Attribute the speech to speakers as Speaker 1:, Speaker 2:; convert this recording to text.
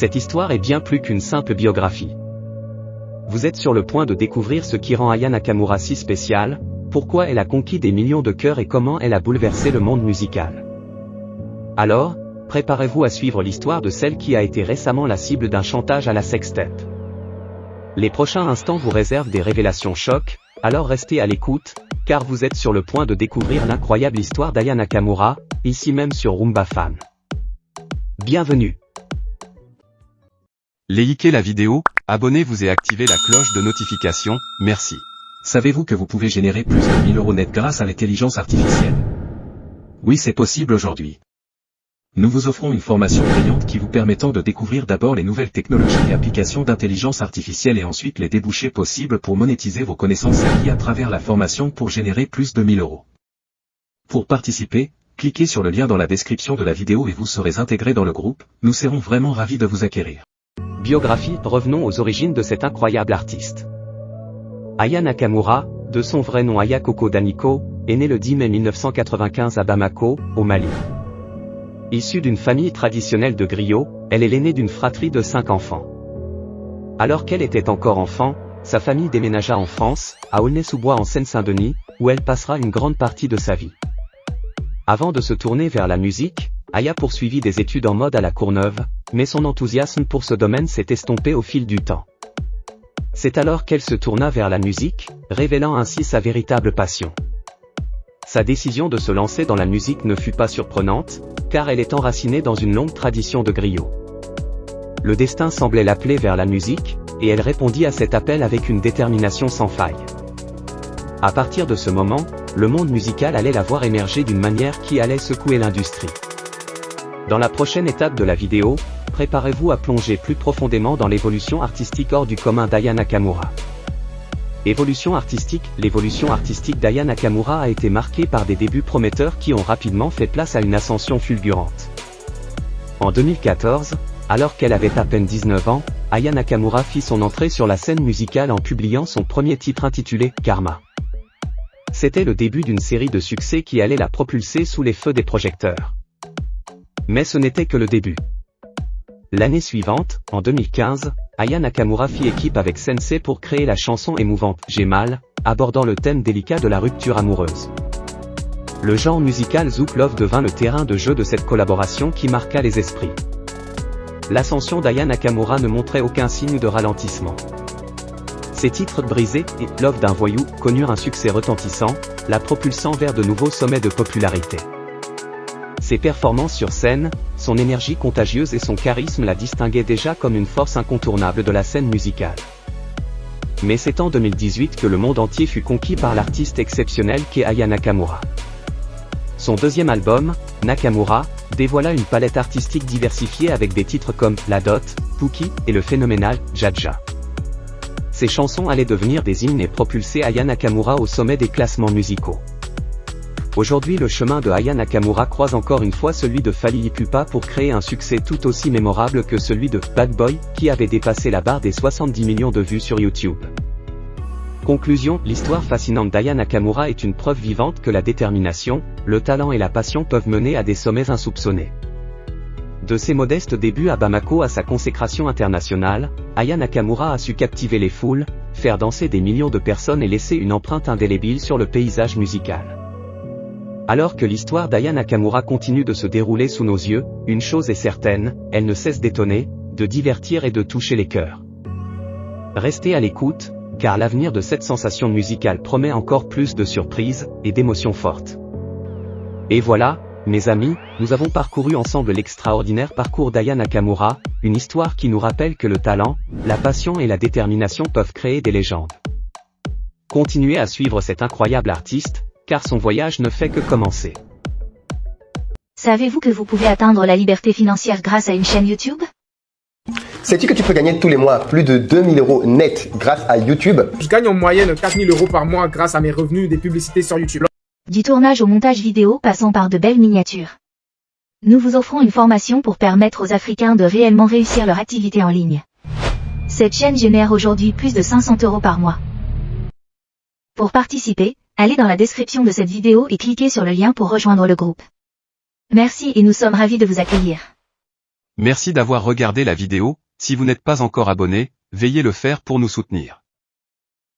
Speaker 1: Cette histoire est bien plus qu'une simple biographie. Vous êtes sur le point de découvrir ce qui rend Aya Nakamura si spéciale, pourquoi elle a conquis des millions de cœurs et comment elle a bouleversé le monde musical. Alors, préparez-vous à suivre l'histoire de celle qui a été récemment la cible d'un chantage à la sextape. Les prochains instants vous réservent des révélations chocs, alors restez à l'écoute, car vous êtes sur le point de découvrir l'incroyable histoire d'Aya Nakamura, ici même sur Rumba Fan. Bienvenue.
Speaker 2: Likez la vidéo, abonnez-vous et activez la cloche de notification, merci.
Speaker 3: Savez-vous que vous pouvez générer plus de 1000 € net grâce à l'intelligence artificielle? Oui, c'est possible aujourd'hui. Nous vous offrons une formation payante qui vous permettant de découvrir d'abord les nouvelles technologies et applications d'intelligence artificielle et ensuite les débouchés possibles pour monétiser vos connaissances acquises à travers la formation pour générer plus de 1000 €. Pour participer, cliquez sur le lien dans la description de la vidéo et vous serez intégré dans le groupe, nous serons vraiment ravis de vous acquérir.
Speaker 1: Biographie, revenons aux origines de cet incroyable artiste. Aya Nakamura, de son vrai nom Aya Coco Daniko, est née le 10 mai 1995 à Bamako, au Mali. Issue d'une famille traditionnelle de griots, elle est l'aînée d'une fratrie de 5 enfants. Alors qu'elle était encore enfant, sa famille déménagea en France, à Aulnay-sous-Bois en Seine-Saint-Denis, où elle passera une grande partie de sa vie. Avant de se tourner vers la musique, Aya poursuivit des études en mode à la Courneuve, mais son enthousiasme pour ce domaine s'est estompé au fil du temps. C'est alors qu'elle se tourna vers la musique, révélant ainsi sa véritable passion. Sa décision de se lancer dans la musique ne fut pas surprenante, car elle est enracinée dans une longue tradition de griots. Le destin semblait l'appeler vers la musique, et elle répondit à cet appel avec une détermination sans faille. À partir de ce moment, le monde musical allait la voir émerger d'une manière qui allait secouer l'industrie. Dans la prochaine étape de la vidéo, préparez-vous à plonger plus profondément dans l'évolution artistique hors du commun d'Aya Nakamura. L'évolution artistique d'Aya Nakamura a été marquée par des débuts prometteurs qui ont rapidement fait place à une ascension fulgurante. En 2014, alors qu'elle avait à peine 19 ans, Aya Nakamura fit son entrée sur la scène musicale en publiant son premier titre intitulé « Karma ». C'était le début d'une série de succès qui allait la propulser sous les feux des projecteurs. Mais ce n'était que le début. L'année suivante, en 2015, Aya Nakamura fit équipe avec Sensei pour créer la chanson émouvante « J'ai mal », abordant le thème délicat de la rupture amoureuse. Le genre musical Zouk Love devint le terrain de jeu de cette collaboration qui marqua les esprits. L'ascension d'Aya Nakamura ne montrait aucun signe de ralentissement. Ses titres Brisé et Love d'un voyou connurent un succès retentissant, la propulsant vers de nouveaux sommets de popularité. Ses performances sur scène, son énergie contagieuse et son charisme la distinguaient déjà comme une force incontournable de la scène musicale. Mais c'est en 2018 que le monde entier fut conquis par l'artiste exceptionnel qu'est Aya Nakamura. Son deuxième album, Nakamura, dévoila une palette artistique diversifiée avec des titres comme La Dot, Pookie et le phénoménal Jaja. Ces chansons allaient devenir des hymnes et propulser Aya Nakamura au sommet des classements musicaux. Aujourd'hui le chemin de Aya Nakamura croise encore une fois celui de Fally Ipupa pour créer un succès tout aussi mémorable que celui de Bad Boy, qui avait dépassé la barre des 70 millions de vues sur YouTube. Conclusion, l'histoire fascinante d'Aya Nakamura est une preuve vivante que la détermination, le talent et la passion peuvent mener à des sommets insoupçonnés. De ses modestes débuts à Bamako à sa consécration internationale, Aya Nakamura a su captiver les foules, faire danser des millions de personnes et laisser une empreinte indélébile sur le paysage musical. Alors que l'histoire d'Aya Nakamura continue de se dérouler sous nos yeux, une chose est certaine, elle ne cesse d'étonner, de divertir et de toucher les cœurs. Restez à l'écoute, car l'avenir de cette sensation musicale promet encore plus de surprises et d'émotions fortes. Et voilà, mes amis, nous avons parcouru ensemble l'extraordinaire parcours d'Aya Nakamura, une histoire qui nous rappelle que le talent, la passion et la détermination peuvent créer des légendes. Continuez à suivre cet incroyable artiste, car son voyage ne fait que commencer.
Speaker 4: Savez-vous que vous pouvez atteindre la liberté financière grâce à une chaîne YouTube?
Speaker 5: Sais-tu que tu peux gagner tous les mois plus de 2000 € net grâce à YouTube?
Speaker 6: Je gagne en moyenne 4000 € par mois grâce à mes revenus des publicités sur YouTube.
Speaker 4: Du tournage au montage vidéo passant par de belles miniatures. Nous vous offrons une formation pour permettre aux Africains de réellement réussir leur activité en ligne. Cette chaîne génère aujourd'hui plus de 500 € par mois. Pour participer, allez dans la description de cette vidéo et cliquez sur le lien pour rejoindre le groupe. Merci et nous sommes ravis de vous accueillir.
Speaker 2: Merci d'avoir regardé la vidéo, si vous n'êtes pas encore abonné, veuillez le faire pour nous soutenir.